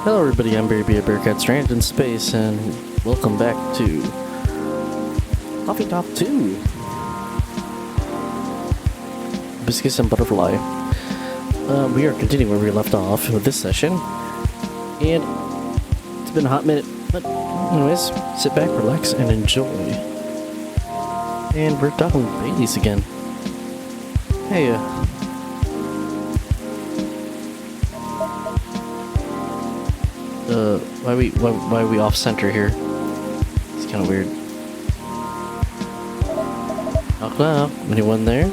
Hello everybody, I'm Barry B. a Bearcat Stranded in Space, and welcome back to Coffee Talk 2. Hibiscus and Butterfly. We are continuing where we left off with this session, and it's been a hot minute, but anyways, sit back, relax, and enjoy. And we're talking Baileys again. Hey, why are we off center here? It's kind of weird. Knock knock. Anyone there?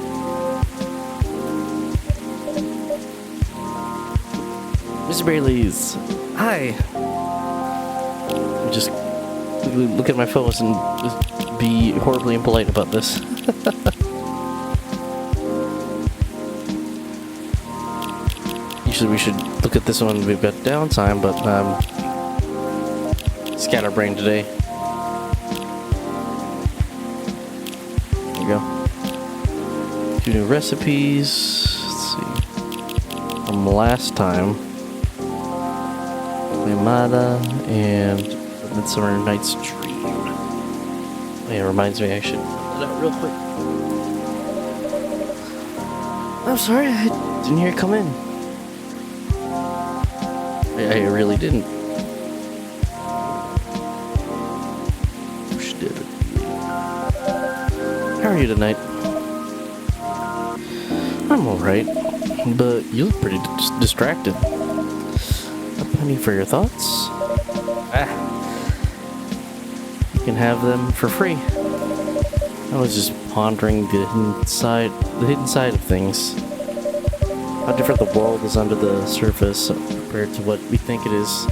Mr. Baileys. Hi. Just look at my photos and just be horribly impolite about this. Usually we should look at this one when we've got downtime, but scatterbrain today. There we go. 2 new recipes. Let's see. From last time, Yamada and Midsummer Night's Dream. Oh yeah, reminds me I should put it out real quick. I'm sorry, I didn't hear it come in. I really didn't. How are you tonight? I'm alright, but you look pretty distracted. A penny for your thoughts? You can have them for free. I was just pondering the hidden side of things. How different the world is under the surface compared to what we think it is.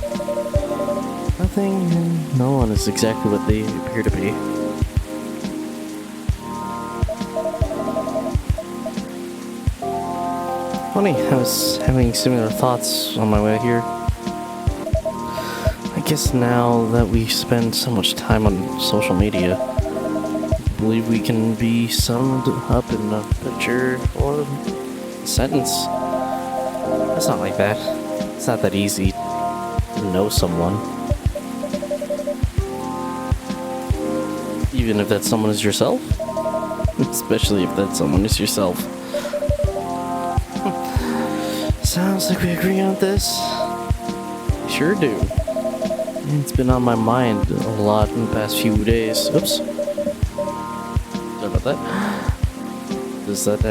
Nothing and no one is exactly what they appear to be. Funny, I was having similar thoughts on my way here. I guess now that we spend so much time on social media, I believe we can be summed up in a picture or a sentence. It's not like that. It's not that easy to know someone. Even if that someone is yourself. Especially if that someone is yourself. Sounds like we agree on this. Sure do. It's been on my mind a lot in the past few days. Oops. Sorry about that. Does that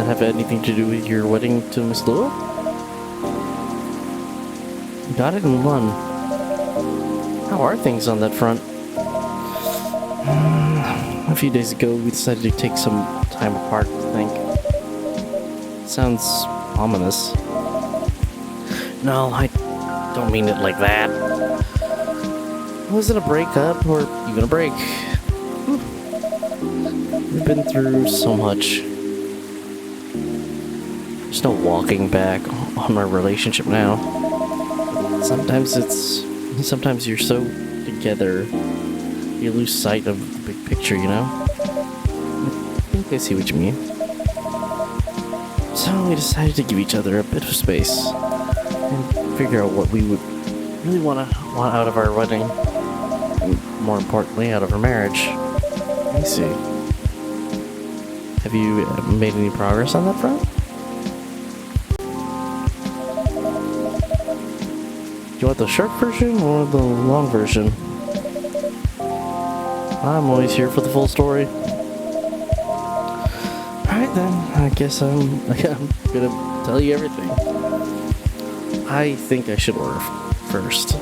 have anything to do with your wedding to Miss Lua? Got it in one. How are things on that front? A few days ago, we decided to take some time apart to think. Sounds ominous. No, I don't mean it like that. Was it a breakup or even a break? We've been through so much. There's no walking back on our relationship now. Sometimes you're so together, you lose sight of the big picture, you know? I think I see what you mean. So we decided to give each other a bit of space and figure out what we would really want out of our wedding, and more importantly, out of our marriage. Let me see. Have you made any progress on that front? Do you want the short version or the long version? I'm always here for the full story. Alright then, I guess I'm gonna tell you everything. I think I should order first.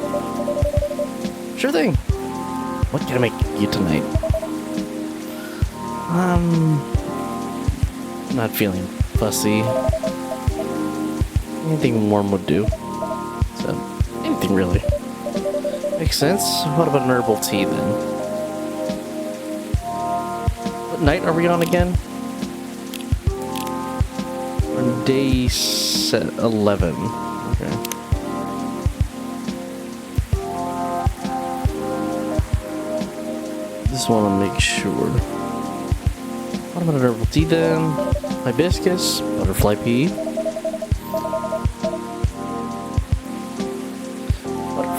Sure thing. What can I make you tonight? I'm not feeling fussy. Anything warm would do. So, anything really. Makes sense. What about an herbal tea then? What night are we on again? On day 11. Okay. Just want to make sure. What about an herbal tea then? Hibiscus, butterfly pea.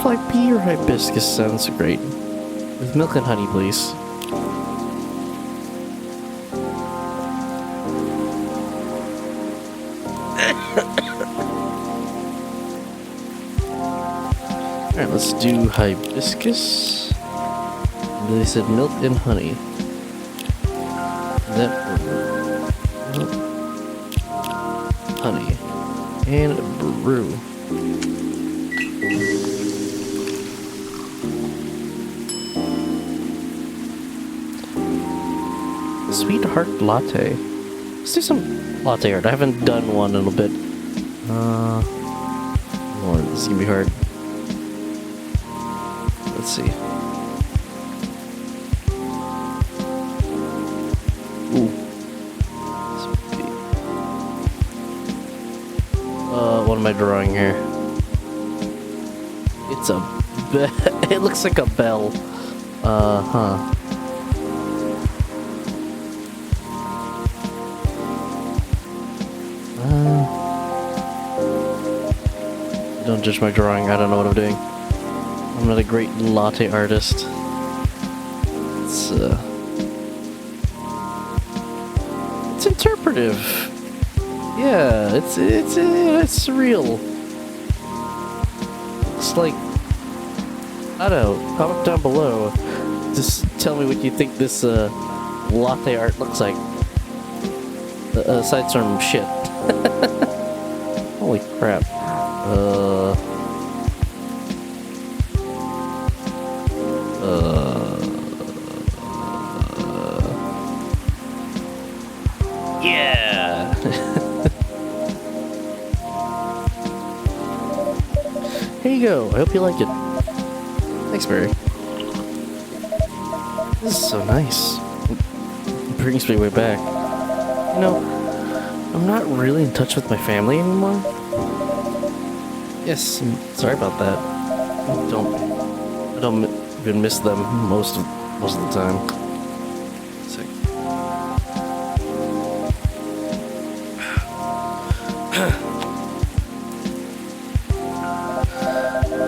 butterfly pea or hibiscus sounds great. With milk and honey, please. Alright, let's do hibiscus. They said milk and honey. That milk, honey, and brew. Sweetheart latte. Let's do some latte art. I haven't done one in a bit. Lord, this is gonna be hard. Let's see. Ooh. What am I drawing here? It's a it looks like a bell. Huh. Don't judge my drawing, I don't know what I'm doing. I'm not a great latte artist. It's interpretive. Yeah, it's surreal. It's like, I don't know, comment down below. Just tell me what you think this latte art looks like. Aside from shit. Holy crap. Yeah! Here you go. I hope you like it. Thanks, Barry. This is so nice. It brings me way back. You know, I'm not really in touch with my family anymore. Yes, I'm sorry about that. I don't even miss them most of the time. Sick.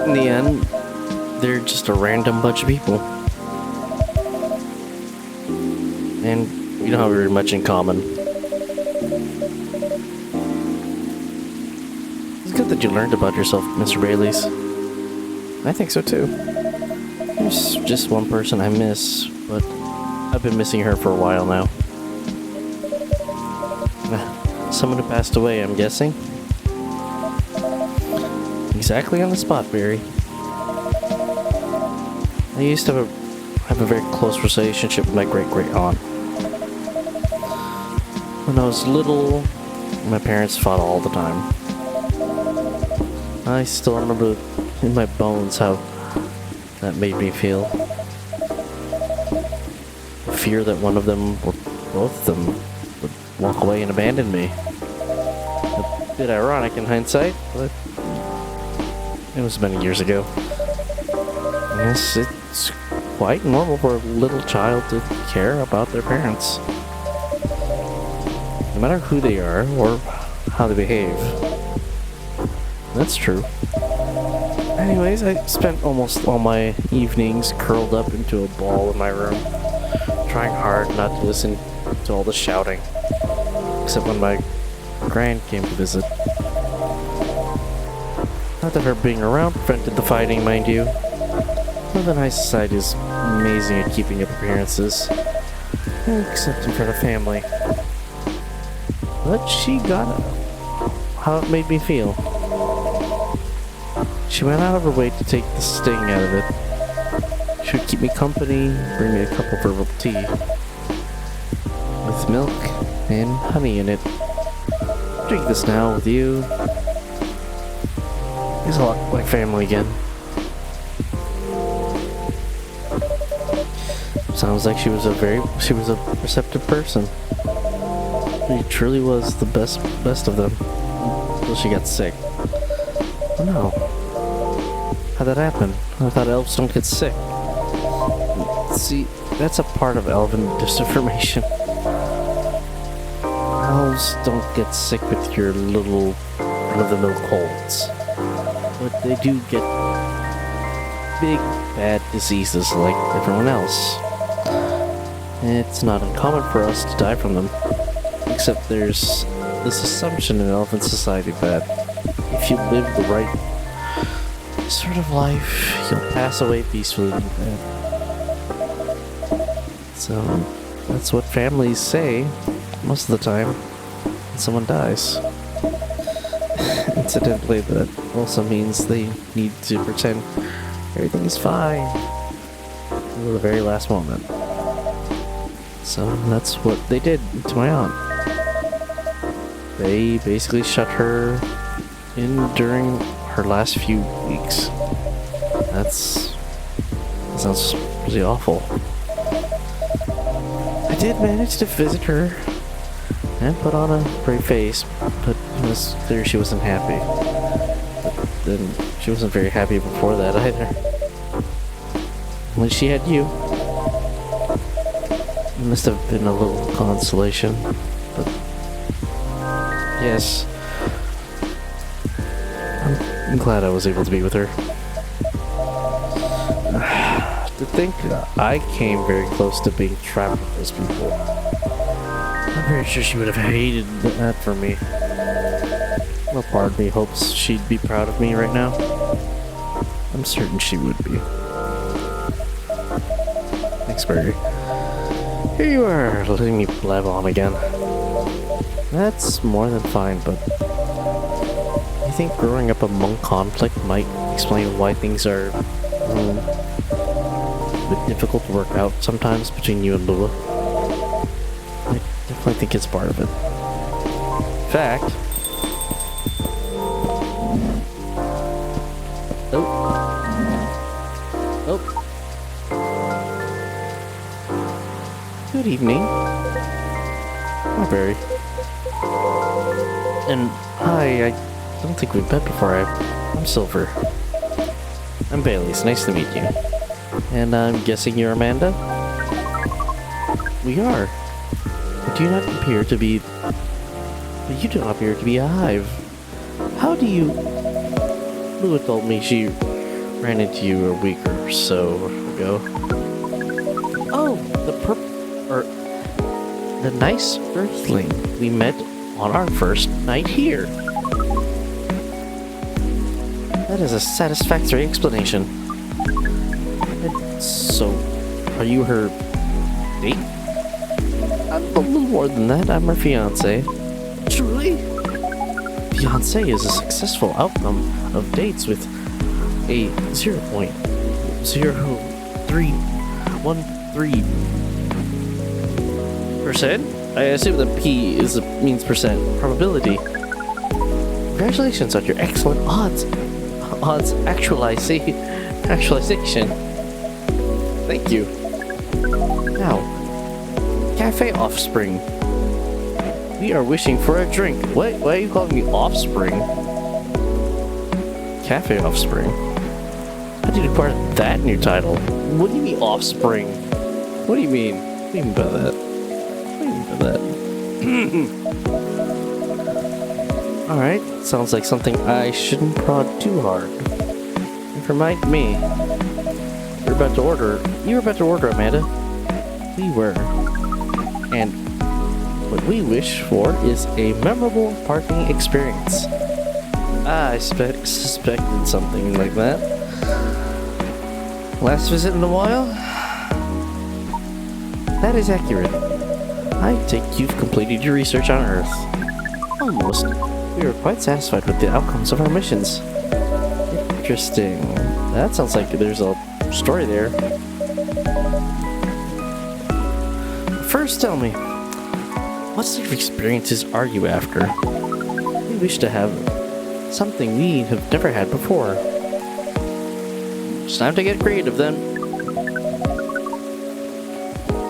In the end, they're just a random bunch of people. And we don't have very much in common. It's good that you learned about yourself, Mr. Bailey's. I think so too. There's just one person I miss, but I've been missing her for a while now. Someone who passed away, I'm guessing. Exactly on the spot, Barry. I used to have a very close relationship with my great-great-aunt. When I was little, my parents fought all the time. I still remember in my bones how that made me feel. The fear that one of them, or both of them, would walk away and abandon me. A bit ironic in hindsight, but it was many years ago. Yes, it's quite normal for a little child to care about their parents. No matter who they are, or how they behave. That's true. Anyways, I spent almost all my evenings curled up into a ball in my room, trying hard not to listen to all the shouting, except when my grand came to visit. Not that her being around prevented the fighting, mind you. Well, the nice side is amazing at keeping up appearances, except in front of family. But she got how it made me feel. She went out of her way to take the sting out of it. She would keep me company, bring me a cup of herbal tea with milk and honey in it. Drink this now with you. It's a lot like family again. Sounds like she was a receptive person. She truly was the best of them until she got sick. Oh no. How'd that happen? I thought elves don't get sick. See, that's a part of elven disinformation. Elves don't get sick with your little run-of-the-mill colds. But they do get big, bad diseases like everyone else. It's not uncommon for us to die from them, except there's this assumption in elephant society that if you live the right sort of life, you'll pass away peacefully. So that's what families say most of the time when someone dies. Incidentally, that also means they need to pretend everything is fine until the very last moment. So that's what they did to my aunt. They basically shut her in during her last few weeks. That sounds pretty awful. I did manage to visit her and put on a brave face, but it was clear she wasn't happy. But then she wasn't very happy before that either. When she had you, it must have been a little consolation, but yes, I'm glad I was able to be with her. To think I came very close to being trapped with those people. I'm very sure she would have hated that for me. Well, part of me hopes she'd be proud of me right now. I'm certain she would be. Thanks, Bertie. Here you are, letting me blab on again. That's more than fine, but I think growing up among conflict might explain why things are a bit difficult to work out sometimes between you and Lula. I definitely think it's part of it. In fact, Good evening. Hi, Barry. And hi, I don't think we've met before. I'm Silver. I'm Bailey. It's nice to meet you. And I'm guessing you're Amanda? We are. But you do not appear to be a hive. How do you... Lua told me she ran into you a week or so ago. Oh, the nice earthling we met on our first night here. That is a satisfactory explanation. And so, are you her date? I'm a little more than that. I'm her fiance. Truly? Fiance is a successful outcome of dates with a 0.0313%? I assume the P means percent probability. Congratulations on your excellent odds actualization. Thank you. Now, Cafe Offspring. We are wishing for a drink. What? Why are you calling me Offspring? Cafe Offspring? How did you acquire that in your title? What do you mean Offspring? What do you mean? What do you mean by that? What do you mean by that? Alright, sounds like something I shouldn't prod too hard. And remind me, you were about to order, Amanda. We were. And what we wish for is a memorable parking experience. I suspected something like that. Last visit in a while? That is accurate. I take you've completed your research on Earth. Almost. We are quite satisfied with the outcomes of our missions. Interesting. That sounds like there's a story there. First, tell me, what sort of experiences are you after? We wish to have something we have never had before. It's time to get creative then.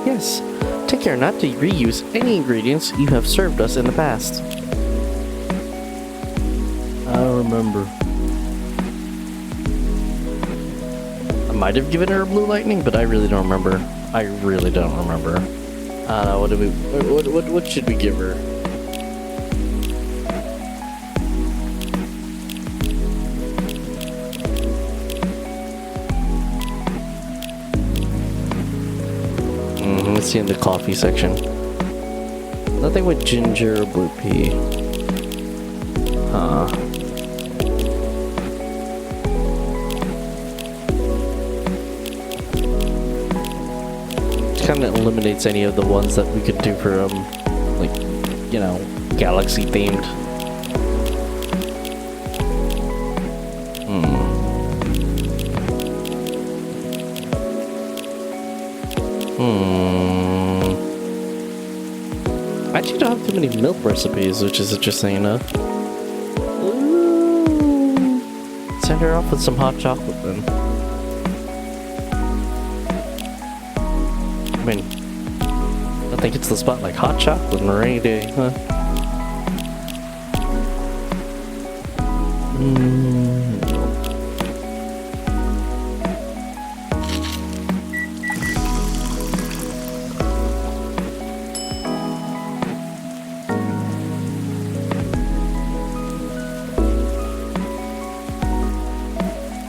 Yes, take care not to reuse any ingredients you have served us in the past. I remember. I might have given her a blue lightning, but I really don't remember. What should we give her? see in the coffee section. Nothing with ginger or blue pea. Huh. Kind of eliminates any of the ones that we could do for like, you know, galaxy themed. I actually don't have too many milk recipes, which is interesting enough. Ooh. Send her off with some hot chocolate then. I mean, nothing hits the spot like hot chocolate on a rainy day, huh?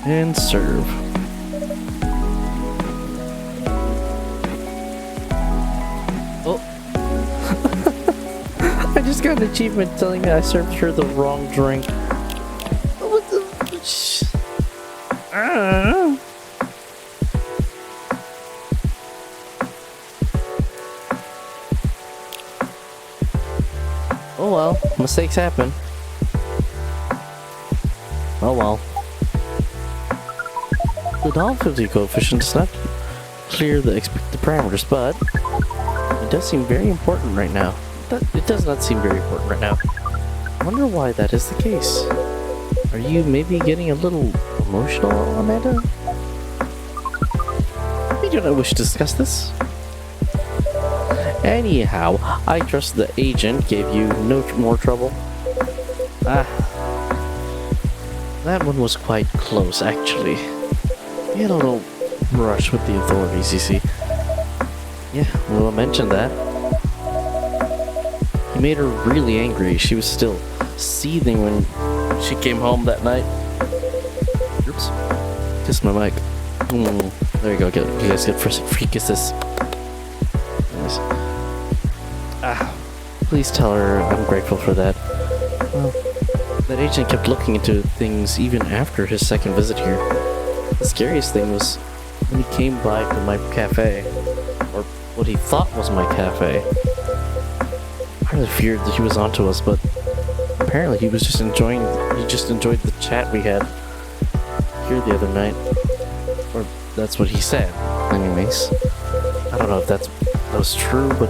And serve. Oh. I just got an achievement telling me I served her the wrong drink. What the? Oh well, mistakes happen. Oh well. The difficulty coefficient does not clear the expected parameters, but it does seem very important right now. It does not seem very important right now. I wonder why that is the case. Are you maybe getting a little emotional, Amanda? We do not wish to discuss this. Anyhow, I trust the agent gave you no more trouble. That one was quite close, actually. We had a little rush with the authorities, you see. Yeah, we'll mention that. He made her really angry. She was still seething when she came home that night. Oops. Kiss my mic. There you go. You guys get free kisses. Nice. Please tell her I'm grateful for that. Well, that agent kept looking into things even after his second visit here. The scariest thing was when he came by to my cafe, or what he thought was my cafe. I really feared that he was onto us, but apparently he just enjoyed the chat we had here the other night. Or that's what he said, anyways. I don't know if that was true, but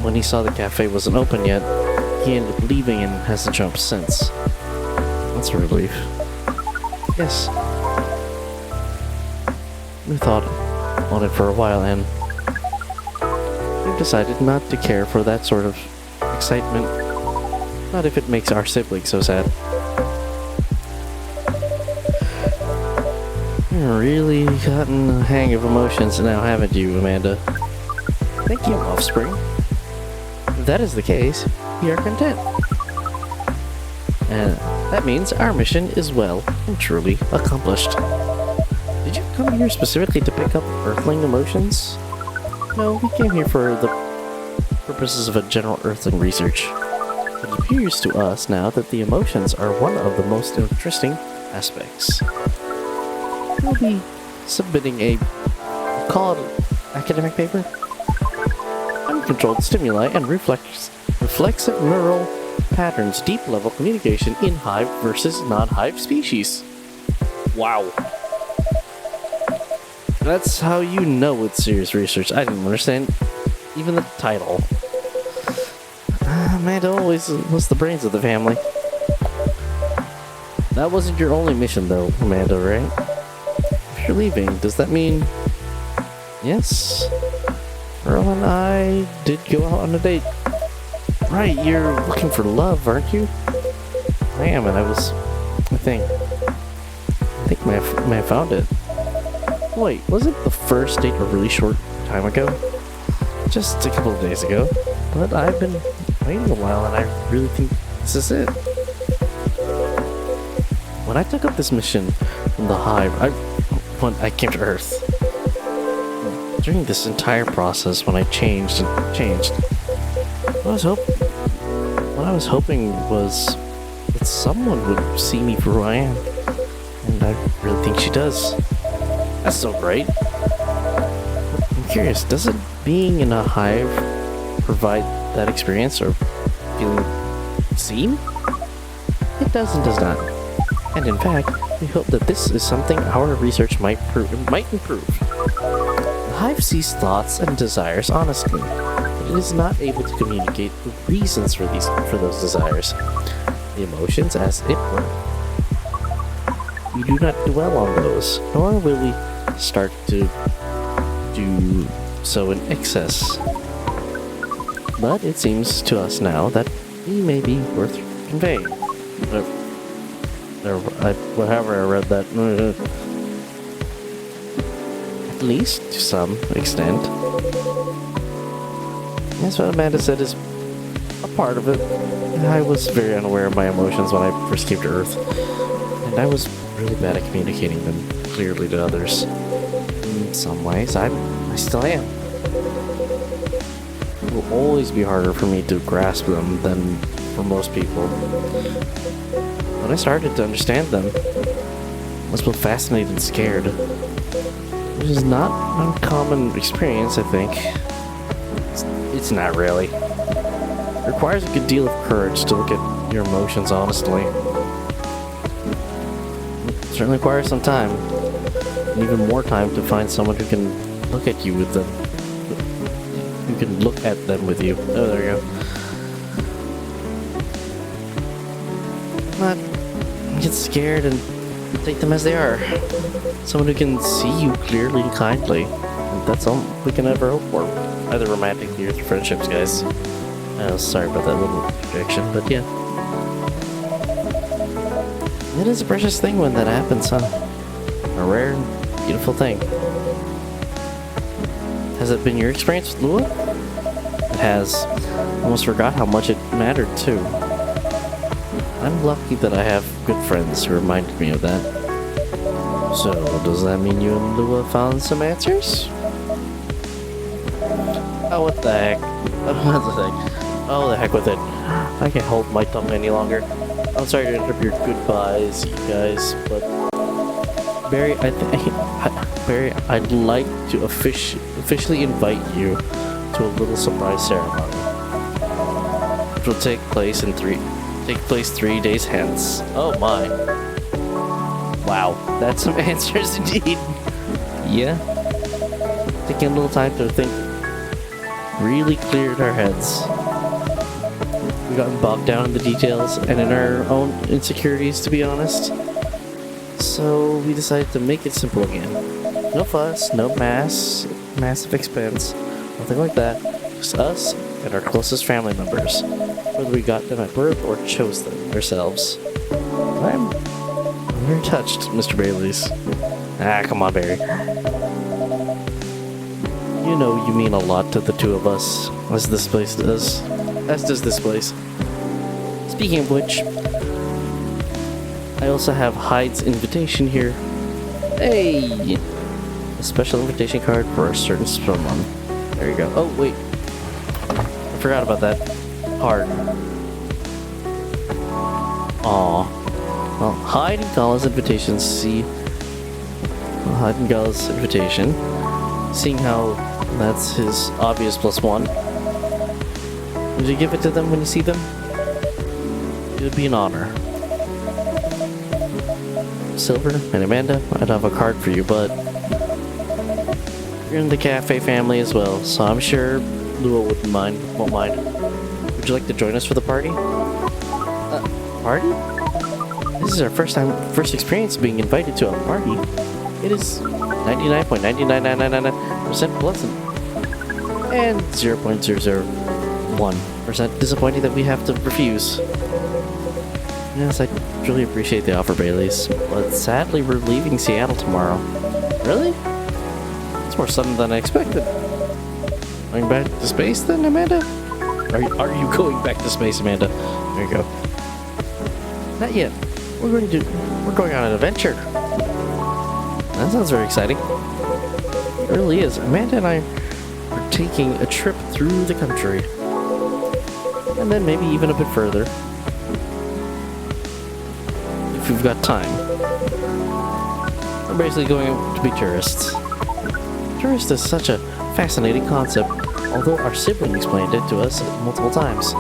when he saw the cafe wasn't open yet, he ended up leaving and hasn't jumped since. That's a relief. Yes. We thought on it for a while, and we've decided not to care for that sort of excitement. Not if it makes our siblings so sad. You've really gotten the hang of emotions now, haven't you, Amanda? Thank you, offspring. If that is the case, we are content. And that means our mission is well and truly accomplished. Did you come here specifically to pick up Earthling emotions? No, we came here for the purposes of a general Earthling research. It appears to us now that the emotions are one of the most interesting aspects. We'll be submitting a academic paper. Uncontrolled stimuli and reflexive neural patterns, deep-level communication in hive versus non-hive species. Wow. That's how you know it's serious research. I didn't understand even the title. Amanda always was the brains of the family. That wasn't your only mission though, Amanda, right? If you're leaving, does that mean... Yes? Earl and I did go out on a date. Right, you're looking for love, aren't you? I am, and I think may have found it. Wait, wasn't the first date a really short time ago? Just a couple of days ago. But I've been waiting a while, and I really think this is it. When I took up this mission from the Hive, I came to Earth. during this entire process when I changed and changed, what I was hoping was that someone would see me for who I am. And I really think she does. That's so great. I'm curious, doesn't being in a hive provide that experience or feeling seen? It does and does not. And in fact, we hope that this is something our research might improve. The hive sees thoughts and desires honestly, but it is not able to communicate the reasons for those desires, the emotions as it were. We do not dwell on those, nor will we start to do so in excess. But it seems to us now that he may be worth conveying. However I read that. At least to some extent. That's what Amanda said is a part of it. I was very unaware of my emotions when I first came to Earth. And I was really bad at communicating them clearly to others. In some ways, I still am. It will always be harder for me to grasp them than for most people. When I started to understand them, I was both fascinated and scared. Which is not an uncommon experience, I think. It's not really. It requires a good deal of courage to look at your emotions honestly. It certainly requires some time, and even more time to find someone who can look at you with them. Who can look at them with you. Oh, there you go. Not get scared and take them as they are. Someone who can see you clearly and kindly. And that's all we can ever hope for. Either romantically or through friendships, guys. Sorry about that little interjection, but yeah. It is a precious thing when that happens, huh? A rare and beautiful thing. Has it been your experience with Lua? It has. I almost forgot how much it mattered, too. I'm lucky that I have good friends who reminded me of that. So, does that mean you and Lua found some answers? Oh, what the heck? Oh, the heck with it. I can't hold my tongue any longer. I'm sorry to interrupt your goodbyes, you guys, but Barry, I'd like to officially invite you to a little surprise ceremony, which will take place 3 days hence. Oh my! Wow, that's some answers indeed. Yeah, taking a little time to think really cleared our heads. We got bogged down in the details and in our own insecurities, to be honest. So we decided to make it simple again. No fuss, no massive expense, nothing like that. Just us and our closest family members, whether we got them at birth or chose them ourselves. I'm very touched, Mr. Bailey's. Ah, come on, Barry. You know you mean a lot to the two of us, as this place does. As does this place. Speaking of which, I also have Hyde's invitation here. Hey! A special invitation card for a certain someone. There you go. Oh, wait. I forgot about that card. Aw. Well, Hyde and Gala's invitation, Hyde and Gala's invitation. Seeing how that's his obvious +1. Would you give it to them when you see them? It would be an honor. Silver and Amanda, I'd have a card for you, but you're in the cafe family as well, so I'm sure Lua won't mind. Would you like to join us for the party? Party? This is our first experience being invited to a party. It is 99.99999% pleasant and 0.001% disappointing that we have to refuse. Yes, I truly appreciate the offer, Bailey's, but sadly we're leaving Seattle tomorrow. Really? It's more sudden than I expected. Going back to space then, Amanda? Are you going back to space, Amanda? There you go. Not yet. We're going on an adventure. That sounds very exciting. It really is. Amanda and I are taking a trip through the country. And then maybe even a bit further. If we've got time. We're basically going to be tourists. Tourist is such a fascinating concept. Although our sibling explained it to us multiple times,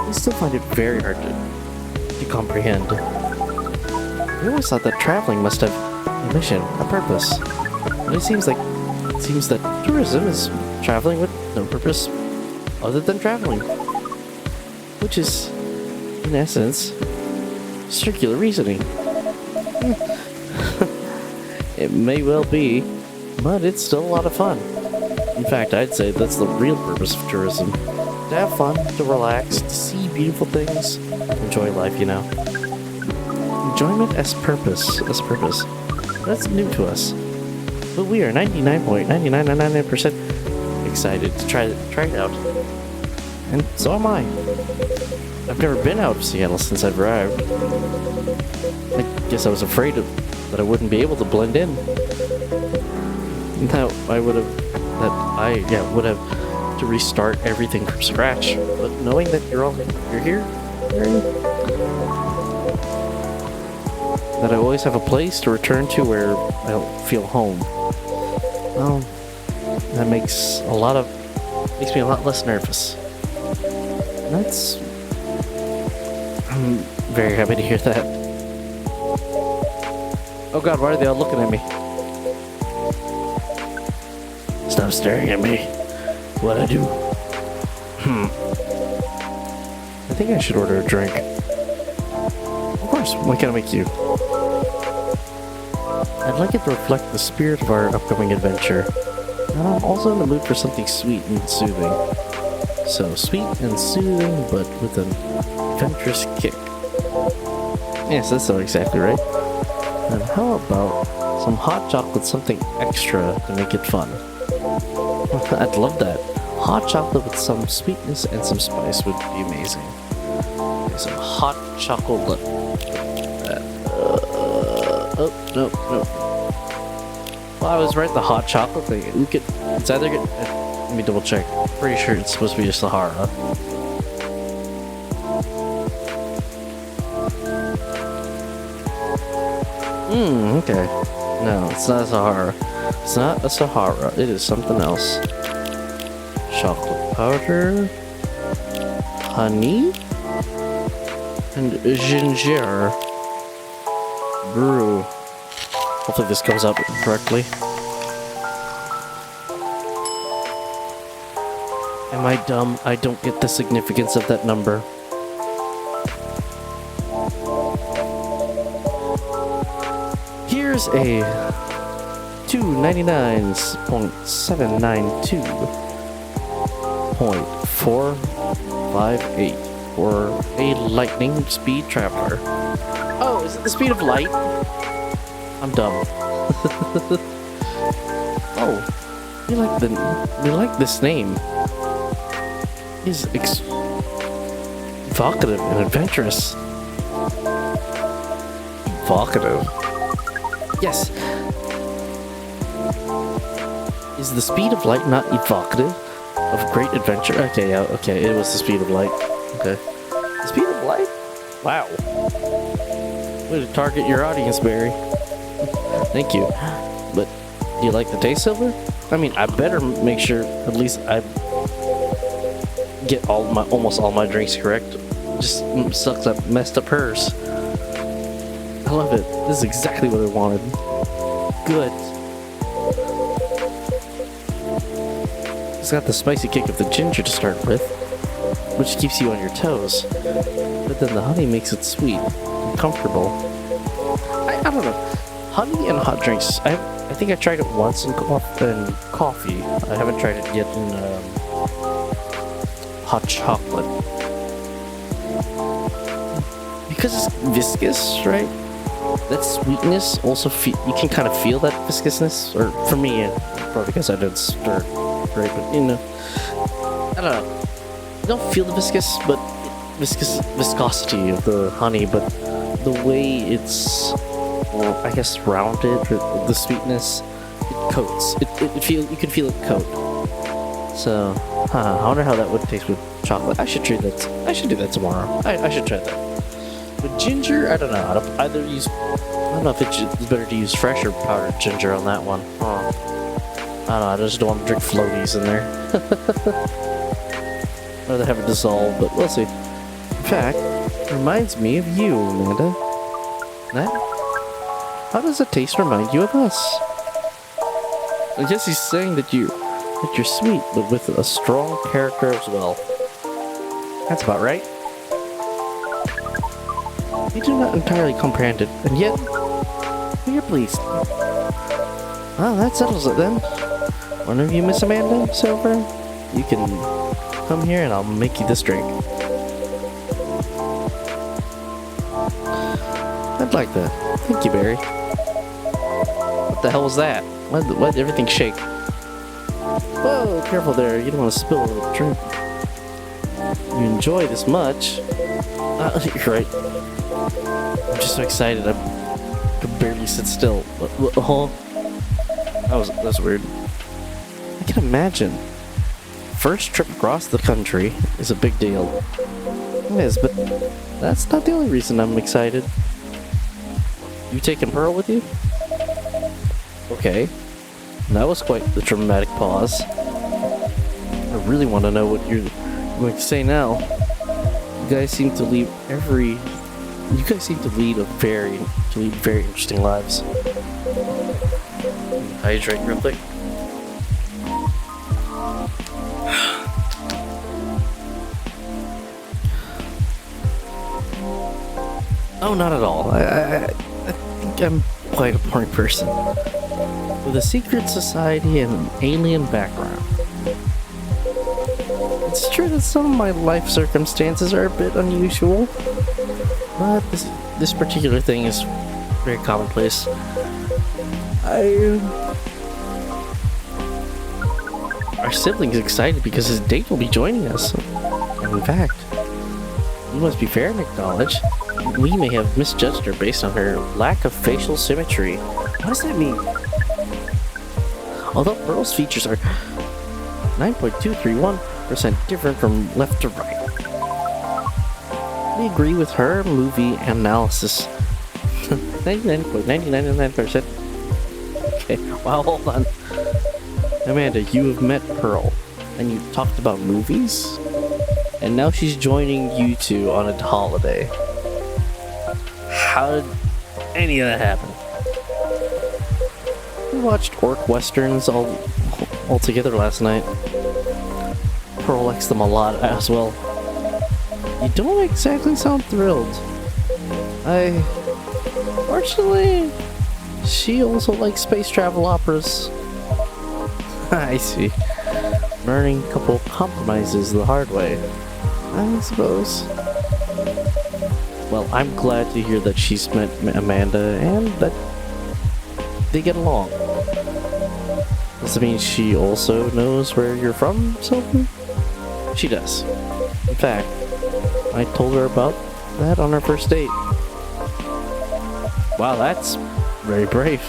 we still find it very hard to comprehend. We always thought that traveling must have a mission, a purpose. But it seems that tourism is traveling with no purpose other than traveling. Which is, in essence, circular reasoning. It may well be, but it's still a lot of fun. In fact, I'd say that's the real purpose of tourism. To have fun, to relax, to see beautiful things, enjoy life, you know. Enjoyment as purpose. That's new to us. But we are 99.9999% excited to try it out. And so am I. I've never been out of Seattle since I've arrived. I guess I was afraid that I wouldn't be able to blend in. That I would have to restart everything from scratch. But knowing that you're here, that I always have a place to return to where I'll feel home. Well, that makes me a lot less nervous. And I'm very happy to hear that. Oh God, why are they all looking at me? Stop staring at me. What'd I do? I think I should order a drink. Of course, what can I make you? I'd like it to reflect the spirit of our upcoming adventure. And I'm also in the mood for something sweet and soothing. So, sweet and soothing, but with an adventurous kick. Yes, that's so exactly right. And how about some hot chocolate, something extra to make it fun? I'd love that. Hot chocolate with some sweetness and some spice would be amazing. Okay, so hot chocolate. No. Well, I was right, the hot chocolate thing. It's either let me double check. Pretty sure it's supposed to be just Sahara. Okay. No, it's not a Sahara. It's not a Sahara. It is something else. Chocolate powder, honey, and ginger. Brew. Hopefully this comes up correctly. Am I dumb? I don't get the significance of that number. Here's a 299.792.458 for a lightning speed traveler. Oh, is it the speed of light? I'm dumb. Oh, you like this name. It's evocative and adventurous. Evocative. Yes. Is the speed of light not evocative of great adventure? Okay, yeah, okay, it was the speed of light. Okay. The speed of light? Wow. Way to target your audience, Barry. Thank you. But do you like the taste of it? I mean, I better make sure at least I get almost all my drinks correct. Just sucks up messed up hers. I love it. This is exactly what I wanted. Good. It's got the spicy kick of the ginger to start with, which keeps you on your toes. But then the honey makes it sweet and comfortable. I don't know. Honey and hot drinks. I think I tried it once in coffee. I haven't tried it yet in hot chocolate. Because it's viscous, right? That sweetness also you can kind of feel that viscousness. Or for me, probably because I didn't stir it, right? But you know, I don't know. I don't feel the viscosity of the honey, but the way it's, well, I guess rounded, the sweetness coats. You can feel it coat. So, I wonder how that would taste with chocolate. I should do that tomorrow. I should try that. With ginger, I don't know. I don't know if it's better to use fresh or powdered ginger on that one. I don't know. I just don't want to drink floaties in there. I'd rather have it dissolved, but we'll see. In fact, it reminds me of you, Amanda. How does the taste remind you of us? I guess he's saying that you're sweet, but with a strong character as well. That's about right. You do not entirely comprehend it, and yet you're pleased. Well, that settles it then. One of you, Miss Amanda Silver, you can come here and I'll make you this drink. I'd like that. Thank you, Barry. What the hell was that? Why did everything shake? Whoa, careful there. You don't want to spill the drink. You enjoy this much. You're right. I'm just so excited. I could barely sit still. That's weird. I can imagine. First trip across the country is a big deal. It is, but that's not the only reason I'm excited. You taking Pearl with you? Okay. That was quite the dramatic pause. I really want to know what you're going to say now. You guys seem to lead very interesting lives. Hydrate real quick. Oh, not at all. I think I'm quite a boring person. With a secret society and an alien background. It's true that some of my life circumstances are a bit unusual, but this particular thing is very commonplace. Our sibling's excited because his date will be joining us. And in fact, we must be fair and acknowledge we may have misjudged her based on her lack of facial symmetry. What does that mean? Although Pearl's features are 9.231% different from left to right. We agree with her movie analysis. 99.999%. Okay, wow, hold on. Amanda, you have met Pearl, and you talked about movies? And now she's joining you two on a holiday. How did any of that happen? We watched orc westerns all together last night. Pearl likes them a lot as well. You don't exactly sound thrilled. Fortunately, she also likes space travel operas. I see. Learning a couple compromises the hard way, I suppose. Well, I'm glad to hear that she's met Amanda and that they get along. Does it mean she also knows where you're from, Sylvie? She does. In fact, I told her about that on our first date. Wow, that's very brave.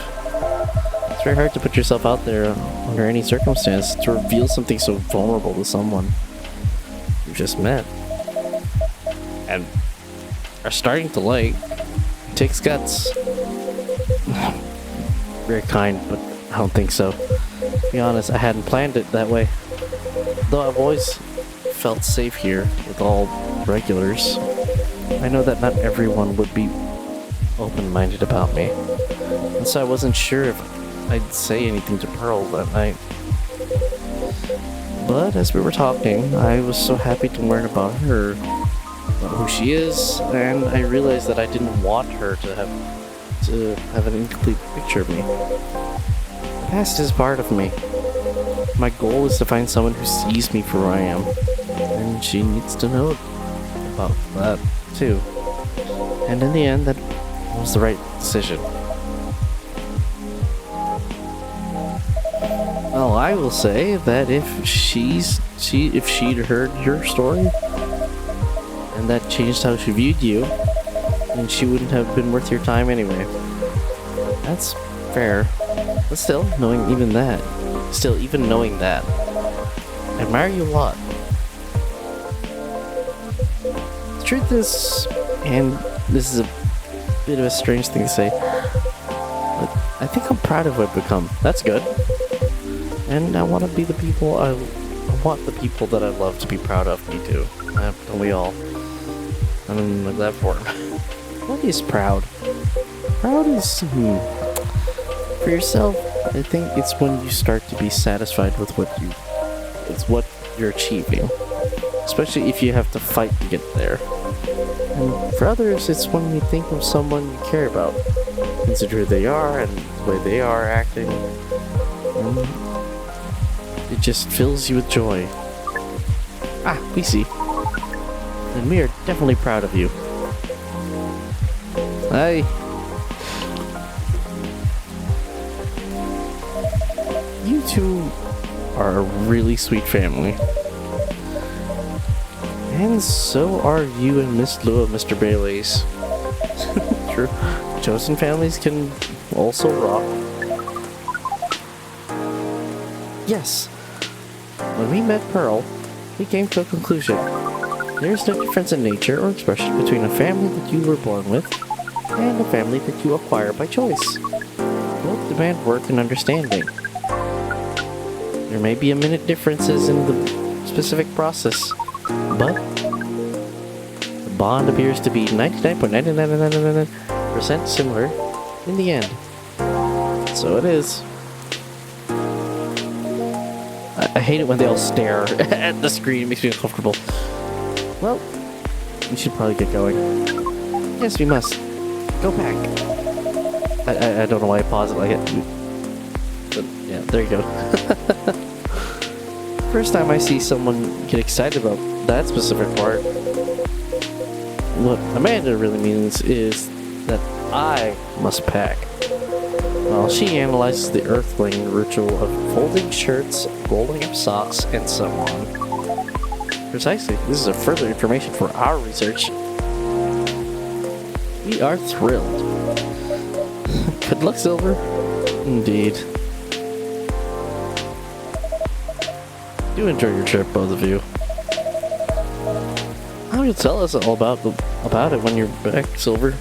It's very hard to put yourself out there under any circumstance to reveal something so vulnerable to someone you just met. And are starting to like. It takes guts. Very kind, but I don't think so. To be honest, I hadn't planned it that way. Though I've always felt safe here with all regulars, I know that not everyone would be open-minded about me. And so I wasn't sure if I'd say anything to Pearl that night. But as we were talking, I was so happy to learn about her, about who she is, and I realized that I didn't want her to have an incomplete picture of me. The past is part of me. My goal is to find someone who sees me for who I am, and she needs to know about that too. And in the end, that was the right decision. Well, I will say that if she'd heard your story and that changed how she viewed you, then she wouldn't have been worth your time anyway. That's fair. But still, even knowing that, I admire you a lot. The truth is, and this is a bit of a strange thing to say, but I think I'm proud of what I've become. That's good. And I want to be the people I want the people that I love to be proud of me too. Don't we all? I'm in that form. What is proud? Proud is, for yourself, I think it's when you start to be satisfied with what you're achieving. Especially if you have to fight to get there. And for others, it's when you think of someone you care about. Consider who they are and the way they are acting. And it just fills you with joy. Ah, we see. And we are definitely proud of you. Hi. You two are a really sweet family. And so are you and Miss Lou of Mr. Bailey's. True. Chosen families can also rock. Yes. When we met Pearl, we came to a conclusion. There is no difference in nature or expression between a family that you were born with and a family that you acquire by choice. Both demand work and understanding. There may be a minute differences in the specific process, but the bond appears to be 99.9999% similar in the end. So it is. I hate it when they all stare at the screen. It makes me uncomfortable. Well, we should probably get going. Yes, we must. Go back. I don't know why I paused it like it. But yeah, there you go. First time I see someone get excited about that specific part. What Amanda really means is that I must pack. While she analyzes the Earthling ritual of folding shirts, rolling up socks, and so on. Precisely, this is a further information for our research. We are thrilled. Good luck, Silver. Indeed. Do enjoy your trip, both of you. How will you tell us all about it when you're back, Silver?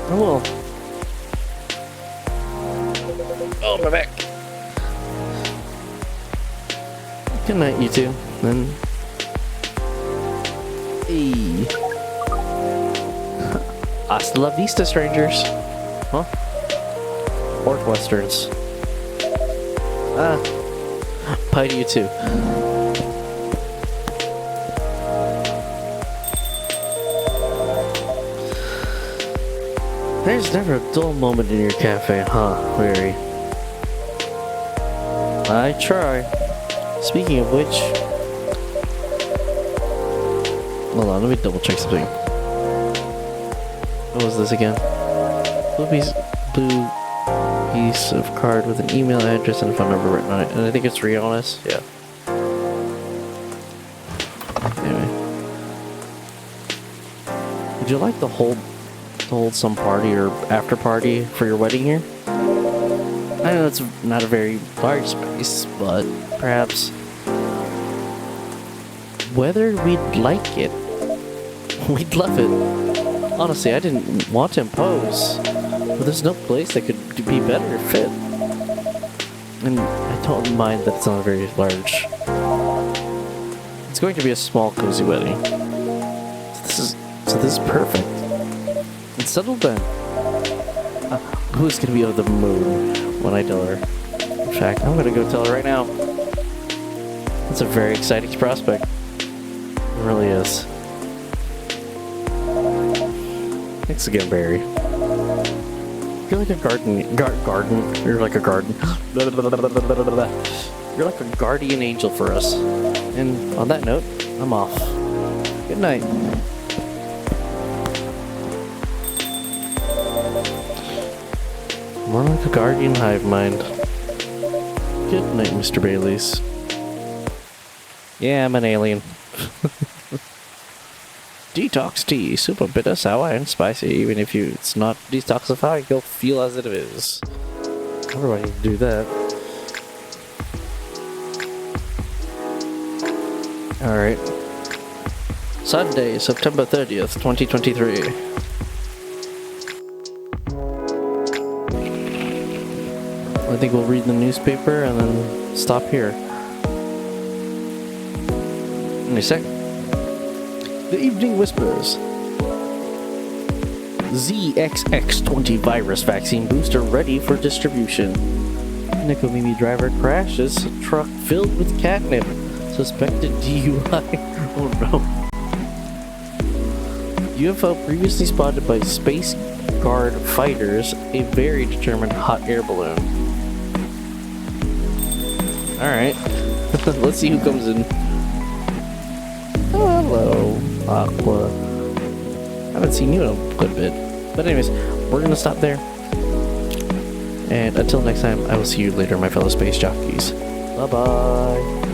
I will. Oh, my back. Good night, you two. Then. Hey. Hasta la vista, strangers. Huh? Pork westerns. Ah. Bye to you too. There's never a dull moment in your cafe, huh, Weary? I try. Speaking of which... Hold on, let me double check something. What was this again? Blue piece of card with an email address and a phone number written on it. And I think it's Riona's. Yeah. Anyway. Would you like to hold some party or after party for your wedding here? I know it's not a very large space, but perhaps whether we'd like it, we'd love it. Honestly, I didn't want to impose, but there's no place that could be better fit. And I don't mind that it's not very large. It's going to be a small, cozy wedding. So this is perfect. And settled then. Who's gonna be over the moon when I tell her? In fact, I'm gonna go tell her right now. It's a very exciting prospect. It really is. Thanks again, Barry. You're like a garden. You're like a garden. You're like a guardian angel for us. And on that note, I'm off. Good night. More like a guardian hive mind. Good night, Mr. Bailey's. Yeah, I'm an alien. Detox tea, super bitter, sour, and spicy. Even if it's not detoxifying, you'll feel as it is. Everybody need to do that. Alright. Sunday, September 30th, 2023. I think we'll read the newspaper and then stop here. Give me a sec. The Evening Whispers. ZXX20 virus vaccine booster ready for distribution. Nikomimi driver crashes truck filled with catnip. Suspected DUI. Oh no. UFO previously spotted by Space Guard fighters, a very determined hot air balloon. Alright. Let's see who comes in. Oh, hello, Aqua. I haven't seen you in a good bit. But anyways, we're gonna stop there. And until next time, I will see you later, my fellow space jockeys. Bye-bye.